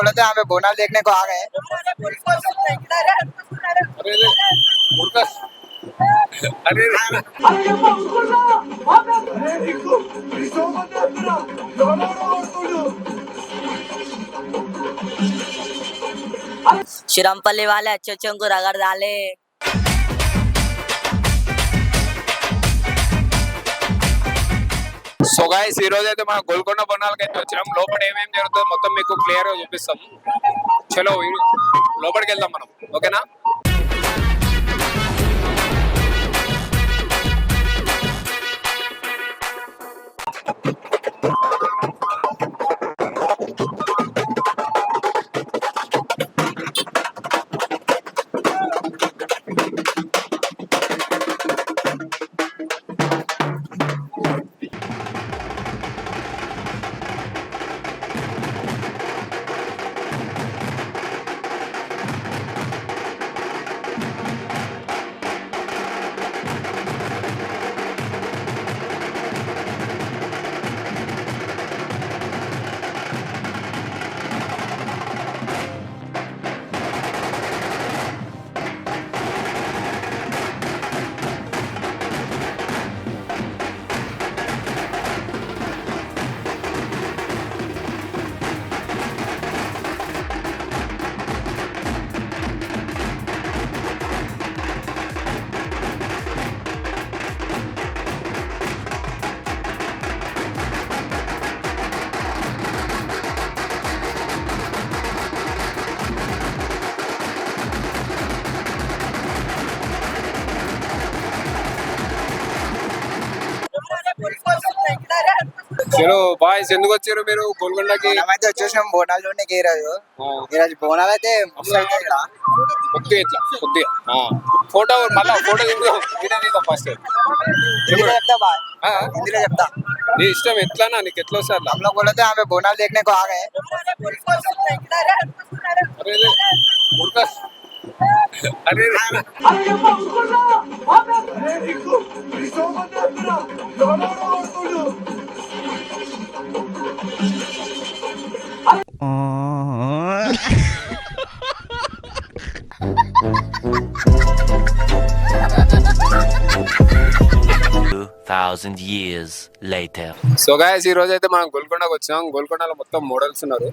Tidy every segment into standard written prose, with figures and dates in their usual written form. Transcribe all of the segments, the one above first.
बोला था यहाँ पे बोनाल देखने को आ गए। अरे रे, मुर्गस. अरे रे. श्रीरामपल्ली वाले अच्छे अच्छे उनको रगड़ डाले। సో గైస్ ఈ రోజు అయితే మన గోల్కొండ బోనాలకి అయితే వచ్చాం. లోపల ఏమేమి జరుగుతుందో మొత్తం మీకు క్లియర్ గా చూపిస్తాం. చలో లోపలికి వెళ్దాం మనం, ఓకేనా? చలో బాయ్స్, ఎందుకు వచ్చారు మీరు గోల్కొండకి? మేమైతే వచ్చేసినాం బోనాలు చూడడానికి ఈ రోజు బోనాలు అయితే కొద్దిగా ఇట్లా కొద్దిగా ఫోటో మళ్ళా ఫోటో దిగుదా ఫస్ట్ हिंदी చెప్తా బా, हिंदी చెప్తా. నీ ఇష్టం ఎట్లానా, నీకు ఎట్లా వస్తారు? हम लोग बोला था यहाँ पे बोनाल देखने को आ गए। अरे रे, मुर्गस. अरे रे. years later. సో గైస్ ఈ రోజు అయితే మనం గోల్కొండకి వచ్చాం. గోల్కొండలో మొత్తం మోడల్స్ ఉన్నారు,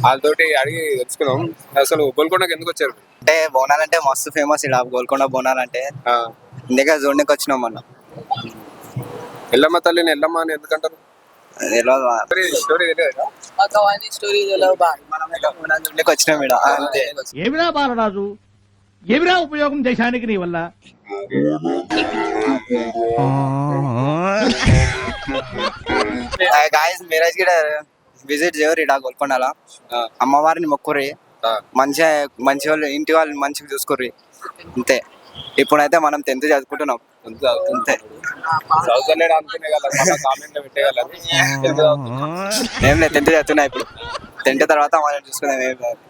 వాళ్ళతోటి అడిగి తెలుసుకుందాం అసలు గోల్కొండకి ఎందుకు వచ్చారు. అంటే బోనాలు అంటే మస్తు ఫేమస్ ఇక్కడ గోల్కొండ బోనాలు అంటే, ఇందుకే చూడడానికి వచ్చినాం మనం. ఎల్లమ్మ తల్లిని ఎల్లమ్మ అని ఎందుకంటారు? స్టోరీ తెలియదు. చూడడానికి వచ్చినాం ఇక్కడ అంతే. ఏమిరా బాలరాజు, ఏమిరా ఉపయోగం దేశానికి నీ వల్ల? గాయస్ మీరాజ్ గిడ విజిట్ చేయరు ఇక్కడ గోల్కొండలో. అమ్మవారిని మొక్కుర్రి, మంచిగా మంచి వాళ్ళు ఇంటి వాళ్ళు మంచిగా చూసుకోర్రి అంతే. ఇప్పుడైతే మనం 10th చదువుకుంటున్నాం అంతే. ఏం లేదు, 10th చదువుతున్నా ఇప్పుడు. 10th తర్వాత మనం చూసుకుందాం. ఏం లేదు,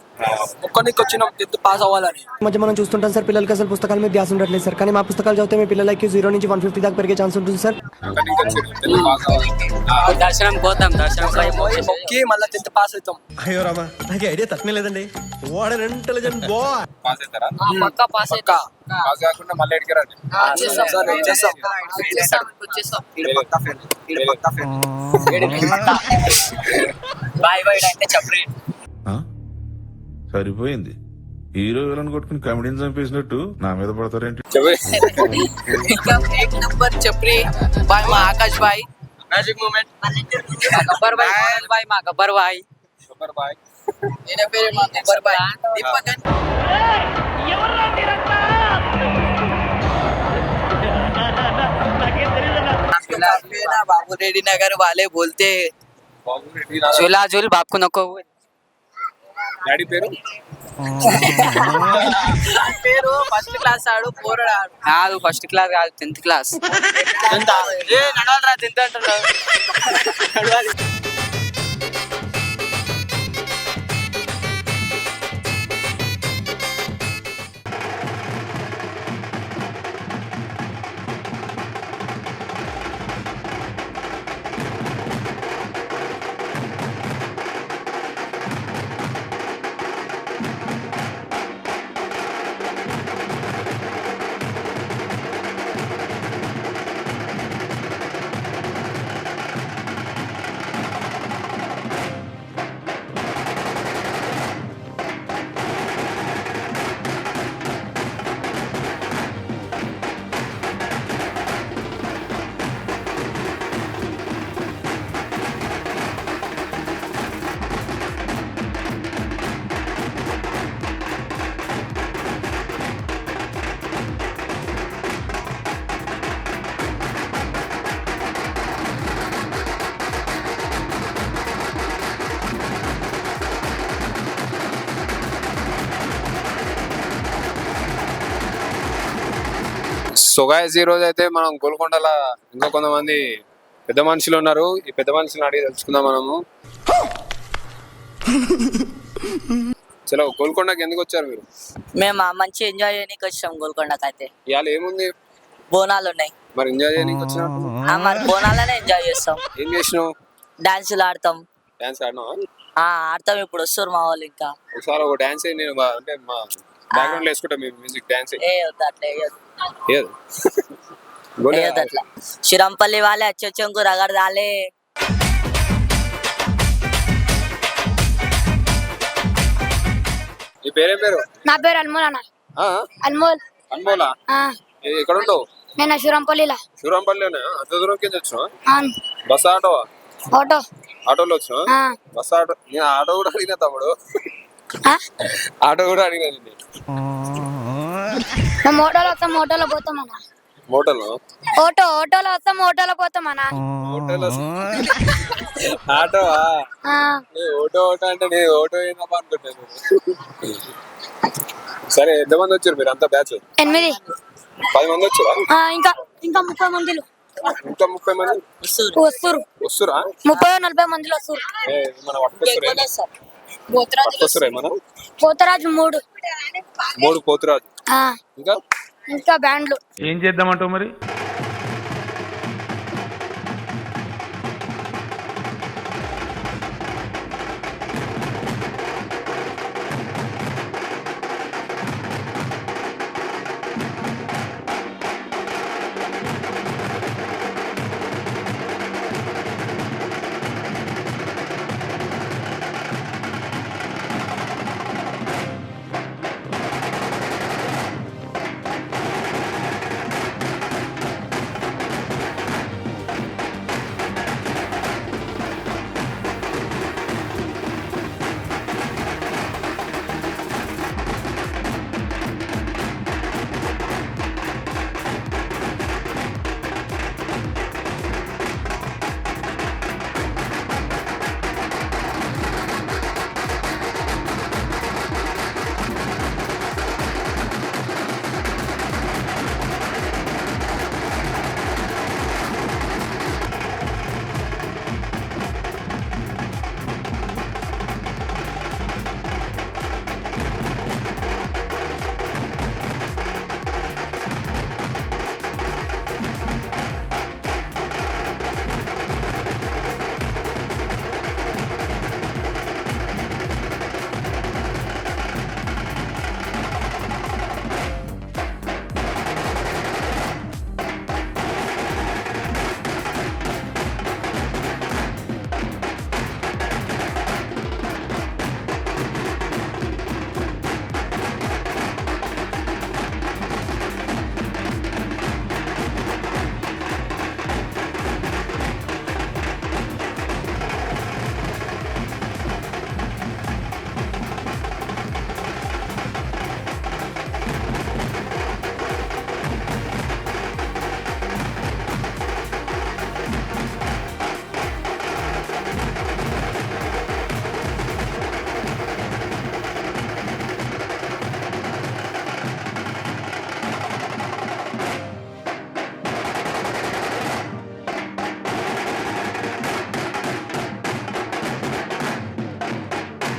ఒక్కనికి వచ్చినాం 10th పాస్ అవ్వాలని. మధ్య మనం చూస్తుంటాం సార్, పిల్లలకి అసలు పుస్తకాల మీద ధ్యాస ఉండట్లేదు సార్. కానీ మా పుస్తకాలు చదివితే మీ పిల్లలకి 0 నుంచి 150 దాకా పెరిగే ఛాన్స్ ఉంటుంది సార్. దర్శనం పోతాం, దర్శనం మొక్కి మళ్ళీ 10th పాస్ అవుతాం. అయ్యో రామా, నాకు ఐడియా తక్కువ లేదండి. What an intelligent boy. Pass అవుతారా? పక్కా పాస్ అవుతా. పాస్ కాకుండా మళ్ళీ ఎడికి రండి. బాయ్ బాయ్ అంటే చెప్పండి. సరిపోయింది, హీరో విలన్ కొట్టుకుని కమెడీని చంపేసినట్టు నా మీద పడతారేంటి? एक नंबर चपरी बाय మా ఆకాష్ బాయ్. మ్యాజిక్ మూమెంట్ గబ్బర్ బాయ్ మా గబ్బర్ బాయ్. ఈయన పేరు మా గబ్బర్ బాయ్. దీపకన్ बाबू रेड्डी नगर वाले बोलते झूला झूल बाप को नको. డాడీ పేరు పేరు ఫస్ట్ క్లాస్ ఆడు పోరాడు కాదు, ఫస్ట్ క్లాస్ కాదు, 10th క్లాస్. నడవాలరా 10th అంటున్నాడు. సో గైస్ ఈ రోజు అయితే మనం గోల్కొండల ఇంకా కొంతమంది పెద్ద మనుషులు ఉన్నారు. ఈ పెద్ద మనుషులను అడిగి తెలుసుకుందాం మనము. చలో గోల్కొండకి ఎందుకు వచ్చారు మీరు? మేము మంచి ఎంజాయ్ చేయడానికి వచ్చాం గోల్కొండకి. అయితే ఇవాళ ఏముంది? బోనాలు ఉన్నాయి. మరి ఎంజాయ్ చేయడానికి వచ్చినట్టు మరి బోనాలనే ఎంజాయ్ చేస్తాం. ఏం చేసినావు? డాన్సులు ఆడతాం. డాన్స్ ఆడినావా? ఆడతాం. ఇప్పుడు వస్తారు మా వాళ్ళు. ఇంకా ఒకసారి ఒక డాన్స్ నేను అంటే మా బ్యాక్గ్రౌండ్ లో వేసుకుంటా మీ మ్యూజిక్ డాన్స్ ఏ వద్దు అట్లా వేయద్దు. ఏది వేయద్దు అట్లా. శిరంపల్లి వాళ్ళే అచ్చొచ్చంకు రగడ దాలే. నీ పేరేం పేరు? నా పేరు అల్మోల్ అన్న. ఆ? అల్మోల్. అన్మోలా? ఆ, ఎక్కడ ఉంటావు? నేను శిరంపల్లిలా. శివరాంపల్లిలోనే? అంత దూరం కింద వచ్చినా? అవును. Bus auto? ఆటో. ఆటోలో వచ్చినా? ఆ, బస్ ఆటో? నేను ఆటో కూడా అడిగినా తమ్ముడు. ఆ? ఆటో కూడా అడిగినా నిన్ను. మేము ఆటోలో వస్తాం, ఆటోలో పోతాం అన్న. మోటల్లో? ఆటోలో వస్తాం, ఆటోలో పోతాం అన్న. మోటల్లో ఆటోవా? ఆ, ఓటో అంటే నేను ఓటో ఏందప్ప అనుకుంటాను. సరే ఎంతమంది వచ్చారు మీరు అంతా బ్యాచ్? 8. 10 మంది వచ్చారా? ఇంకా ఇంకా 30 మందిలు ఇంకా 30 మంది వస్తారు. వస్తురా? 30-40 మందిలు వస్తారు. మన పట్టుకొస్తురా ఏమన్నా? పోతరాజు 3. 3 పోతురాజు. ఆ, ఇంకా ఇంకా బ్యాండ్లు. ఏం చేద్దామంటావు మరి?